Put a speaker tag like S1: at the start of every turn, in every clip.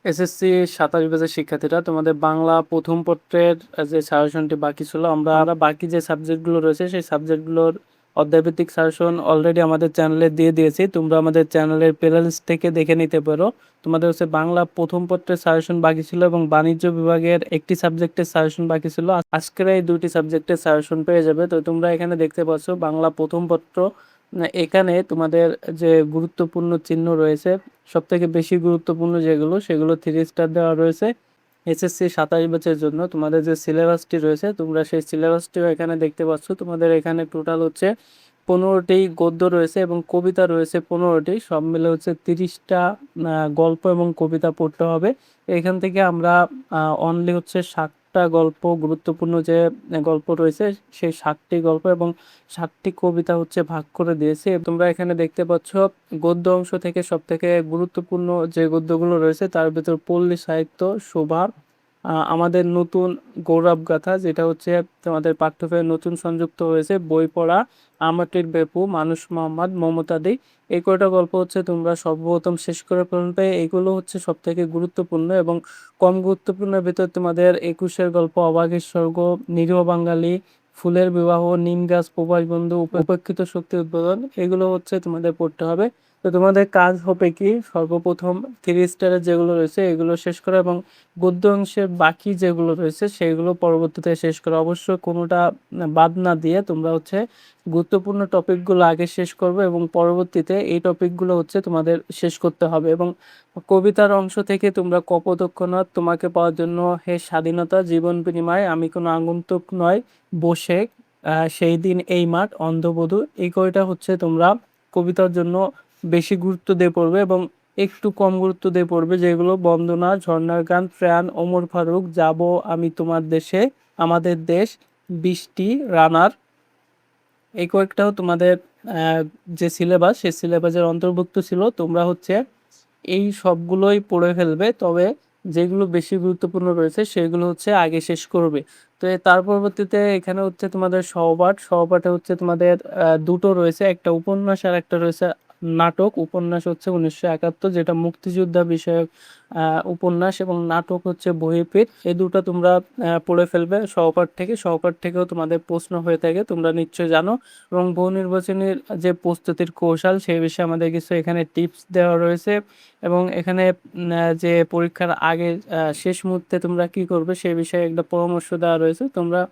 S1: SSC ২৭ ব্যাচের শিক্ষার্থীরা তোমাদের বাংলা প্রথম পত্রের যে সাজেশনটি বাকি ছিল, আমরা বাকি যে সাবজেক্টগুলো রয়েছে সেই সাবজেক্টগুলোর অধ্যায়ভিত্তিক সাজেশন অলরেডি আমাদের চ্যানেলে দিয়ে দিয়েছি। তোমরা আমাদের চ্যানেলের প্লেলিস্ট থেকে দেখে নিতে পারো। তোমাদের হচ্ছে বাংলা প্রথম পত্রের সাজেশন বাকি ছিল এবং বাণিজ্য বিভাগের একটি সাবজেক্টের সাজেশন বাকি ছিল। আজকের এই দুটি সাবজেক্টের সাজেশন পেয়ে যাবে। তো তোমরা এখানে দেখতে পাচ্ছ বাংলা প্রথম পত্র। এখানে তোমাদের যে গুরুত্বপূর্ণ চিহ্ন রয়েছে, সব থেকে বেশি গুরুত্বপূর্ণ যেগুলো সেগুলো 3 স্টার দেওয়া রয়েছে। এসএসসি ২৭ ব্যাচের জন্য তোমাদের যে সিলেবাসটি রয়েছে তোমরা সেই সিলেবাসটিও এখানে দেখতে পাচ্ছ। তোমাদের এখানে টোটাল হচ্ছে 15টি গদ্য রয়েছে এবং কবিতা রয়েছে 15টি, সব মিলে হচ্ছে 30টা গল্প এবং কবিতা পড়তে হবে। এখান থেকে আমরা অনলি হচ্ছে 7টা গল্প, গুরুত্বপূর্ণ যে গল্প রয়েছে সেই 7টি গল্প এবং 7টি কবিতা হচ্ছে ভাগ করে দিয়েছে। তোমরা এখানে দেখতে পাচ্ছ গদ্য অংশ থেকে সব থেকে গুরুত্বপূর্ণ যে গদ্যগুলো রয়েছে তার ভিতর পল্লী সাহিত্য, শোভা, আমাদের নতুন গৌরব গাথা, যেটা হচ্ছে তোমাদের পাঠ্যবইয়ে নতুন সংযুক্ত হয়েছে, বই পড়া, আমাটির বেপু, মানুষ মোহাম্মদ, মমতাদি, এই কয়টা গল্প হচ্ছে তোমরা সর্বপ্রথম শেষ করে ফেলবে। এগুলো হচ্ছে সব থেকে গুরুত্বপূর্ণ এবং কম গুরুত্বপূর্ণের ভিতর তোমাদের 21-এর গল্প, অবাগের স্বর্গ, নিরীহ বাঙালি, ফুলের বিবাহ, নিম গাছ, প্রবাস বন্ধু, উপেক্ষিত শক্তি উদ্বোধন, এগুলো হচ্ছে তোমাদের পড়তে হবে। তো তোমাদের কাজ হবে কি, সর্বপ্রথম 3 স্টারের যেগুলো রয়েছে এগুলো শেষ করা এবং গদ্য অংশের বাকি যেগুলো রয়েছে সেগুলো পরবর্তীতে শেষ করা। অবশ্য কোনোটা বাদ না দিয়ে তোমরা হচ্ছে গুরুত্বপূর্ণ টপিকগুলো আগে শেষ করবে এবং পরবর্তীতে এই টপিকগুলো হচ্ছে তোমাদের শেষ করতে হবে। এবং কবিতার অংশ থেকে তোমরা কপোতক্ষণাৎ, তোমাকে পাওয়ার জন্য, হে স্বাধীনতা, জীবন বিনিময়, আমি কোনো আগন্তুক নয়, বসে, সেই দিন, এই মাঠ, অন্ধবধূ, এই কয়টা হচ্ছে তোমরা কবিতার জন্য বেশি গুরুত্ব দিয়ে পড়বে এবং একটু কম গুরুত্ব দিয়ে পড়বে যেগুলো বন্দনা, ঝর্ণার গান, প্রাণ, ওমর ফারুক, যাব আমি তোমার দেশে, আমাদের দেশ, বৃষ্টি, রানার, এই কয়েকটাও তোমাদের আহ, যে সিলেবাস সেই সিলেবাসের অন্তর্ভুক্ত ছিল। তোমরা হচ্ছে এই সবগুলোই পড়ে ফেলবে, তবে যেগুলো বেশি গুরুত্বপূর্ণ রয়েছে সেগুলো হচ্ছে আগে শেষ করবে। তো তার পরবর্তীতে এখানে হচ্ছে তোমাদের সহপাঠ। সহপাঠে হচ্ছে তোমাদের দুটো রয়েছে, একটা উপন্যাস আর একটা রয়েছে নাটক। উপন্যাস হচ্ছে 1971, যেটা মুক্তিযোদ্ধা বিষয়ক উপন্যাস, এবং নাটক হচ্ছে বহির্পীঠ। এই দুটো তোমরা পড়ে ফেলবে সহপাঠ থেকে। সহপাঠ থেকেও তোমাদের প্রশ্ন হয়ে থাকে, তোমরা নিশ্চয় জানো। এবং বহু নির্বাচনের যে প্রস্তুতির কৌশল সেই বিষয়ে আমাদের কিছু এখানে টিপস দেওয়া রয়েছে। এবং এখানে যে পরীক্ষার আগে শেষ মুহূর্তে তোমরা কি করবে সেই বিষয়ে একটা পরামর্শ দেওয়া রয়েছে। তোমরা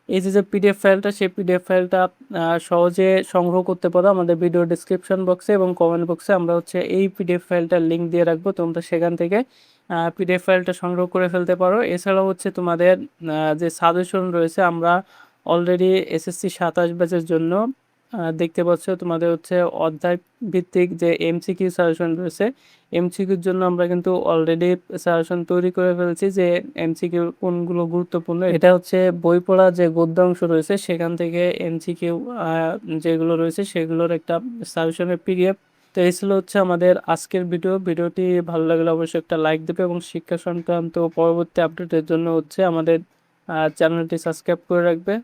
S1: এই যে পিডিএফ ফাইলটা, সেই পিডিএফ ফাইলটা সহজে সংগ্রহ করতে পারো আমাদের ভিডিও ডিসক্রিপশন বক্সে এবং কমেন্ট বক্সে। আমরা হচ্ছে এই পিডিএফ ফাইলটার লিঙ্ক দিয়ে রাখবো, তোমরা সেখান থেকে পিডিএফ ফাইলটা সংগ্রহ করে ফেলতে পারো। এছাড়াও হচ্ছে তোমাদের যে সাজেশন রয়েছে, আমরা অলরেডি এসএসসি 27 ব্যাচের জন্য দেখতে পাচ্ছ তোমাদের হচ্ছে অধ্যায় ভিত্তিক যে এমসিকিউ সাজেশন রয়েছে, এমসিকিউর জন্য আমরা কিন্তু অলরেডি সাজেশন তৈরি করে ফেলেছি যে এমসিকিউ কোনগুলো গুরুত্বপূর্ণ। এটা হচ্ছে বই পড়া যে গদ্যাংশ রয়েছে সেখান থেকে এমসিকিউ যেগুলো রয়েছে সেগুলোর একটা সাজেশনের পিডিএফ। তো এই ছিল হচ্ছে আমাদের আজকের ভিডিওটি ভালো লাগলে অবশ্যই একটা লাইক দেবে এবং শিক্ষা সংক্রান্ত পরবর্তী আপডেটের জন্য হচ্ছে আমাদের চ্যানেলটি সাবস্ক্রাইব করে রাখবে।